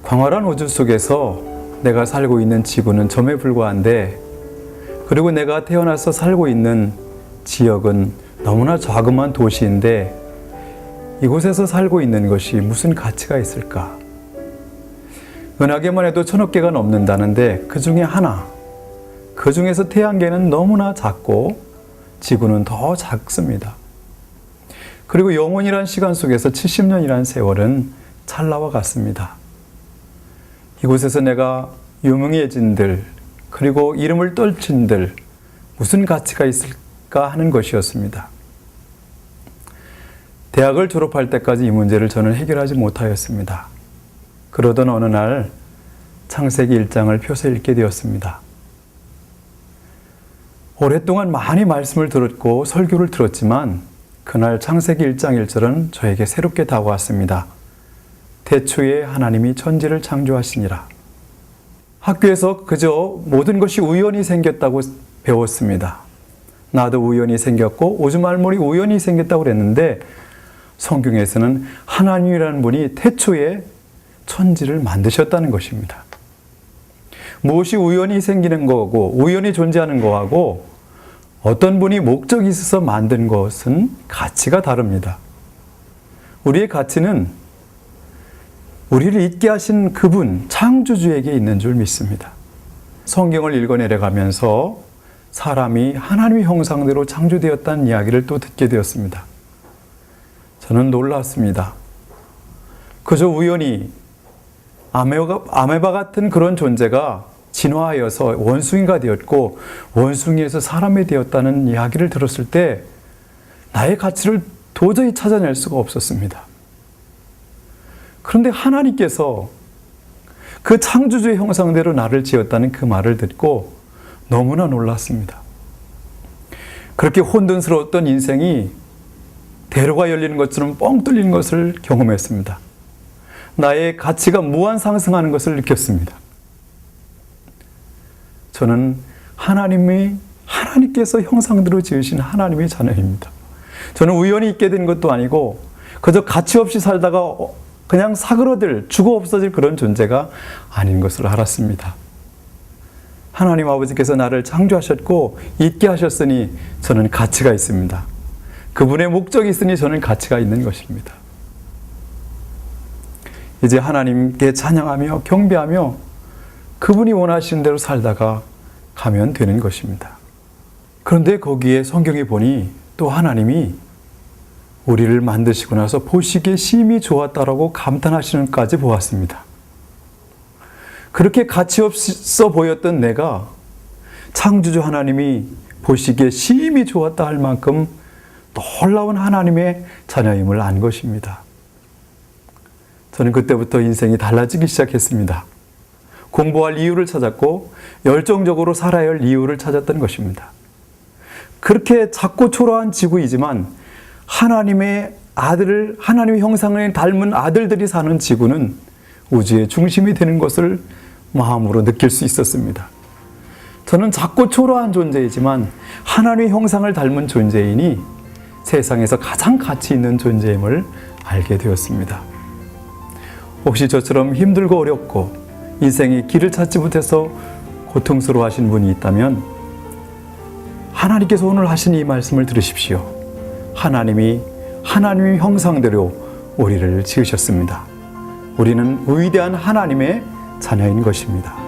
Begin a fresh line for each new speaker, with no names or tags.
광활한 우주 속에서 내가 살고 있는 지구는 점에 불과한데, 그리고 내가 태어나서 살고 있는 지역은 너무나 자그마한 도시인데 이곳에서 살고 있는 것이 무슨 가치가 있을까? 은하계만 해도 1000억 개가 넘는다는데 그 중에 하나, 그 중에서 태양계는 너무나 작고 지구는 더 작습니다. 그리고 영원이란 시간 속에서 70년이란 세월은 찰나와 같습니다. 이곳에서 내가 유명해진들, 그리고 이름을 떨친들 무슨 가치가 있을까 하는 것이었습니다. 대학을 졸업할 때까지 이 문제를 저는 해결하지 못하였습니다. 그러던 어느 날 창세기 1장을 펴서 읽게 되었습니다. 오랫동안 많이 말씀을 들었고 설교를 들었지만 그날 창세기 1장 1절은 저에게 새롭게 다가왔습니다. 태초에 하나님이 천지를 창조하시니라. 학교에서 그저 모든 것이 우연히 생겼다고 배웠습니다. 나도 우연히 생겼고 오줌알물이 우연히 생겼다고 그랬는데 성경에서는 하나님이라는 분이 태초에 천지를 만드셨다는 것입니다. 무엇이 우연히 생기는 거고 우연히 존재하는 거하고 어떤 분이 목적이 있어서 만든 것은 가치가 다릅니다. 우리의 가치는 우리를 있게 하신 그분, 창조주에게 있는 줄 믿습니다. 성경을 읽어내려가면서 사람이 하나님의 형상대로 창조되었다는 이야기를 또 듣게 되었습니다. 저는 놀랐습니다. 그저 우연히 아메바 같은 그런 존재가 진화하여서 원숭이가 되었고 원숭이에서 사람이 되었다는 이야기를 들었을 때 나의 가치를 도저히 찾아낼 수가 없었습니다. 그런데 하나님께서 그 창조주의 형상대로 나를 지었다는 그 말을 듣고 너무나 놀랐습니다. 그렇게 혼돈스러웠던 인생이 대로가 열리는 것처럼 뻥 뚫리는 것을 경험했습니다. 나의 가치가 무한 상승하는 것을 느꼈습니다. 저는 하나님께서 형상대로 지으신 하나님의 자녀입니다. 저는 우연히 있게 된 것도 아니고 그저 가치 없이 살다가 그냥 사그러들, 죽어 없어질 그런 존재가 아닌 것을 알았습니다. 하나님 아버지께서 나를 창조하셨고 있게 하셨으니 저는 가치가 있습니다. 그분의 목적이 있으니 저는 가치가 있는 것입니다. 이제 하나님께 찬양하며 경배하며 그분이 원하시는 대로 살다가 가면 되는 것입니다. 그런데 거기에 성경에 보니 또 하나님이 우리를 만드시고 나서 보시기에 심히 좋았다라고 감탄하시는 것까지 보았습니다. 그렇게 가치 없어 보였던 내가 창조주 하나님이 보시기에 심히 좋았다 할 만큼 놀라운 하나님의 자녀임을 안 것입니다. 저는 그때부터 인생이 달라지기 시작했습니다. 공부할 이유를 찾았고 열정적으로 살아야 할 이유를 찾았던 것입니다. 그렇게 작고 초라한 지구이지만 하나님의 형상을 닮은 아들들이 사는 지구는 우주의 중심이 되는 것을 마음으로 느낄 수 있었습니다. 저는 작고 초라한 존재이지만 하나님의 형상을 닮은 존재이니 세상에서 가장 가치 있는 존재임을 알게 되었습니다. 혹시 저처럼 힘들고 어렵고 인생의 길을 찾지 못해서 고통스러워 하신 분이 있다면 하나님께서 오늘 하신 이 말씀을 들으십시오. 하나님이 하나님의 형상대로 우리를 지으셨습니다. 우리는 위대한 하나님의 자녀인 것입니다.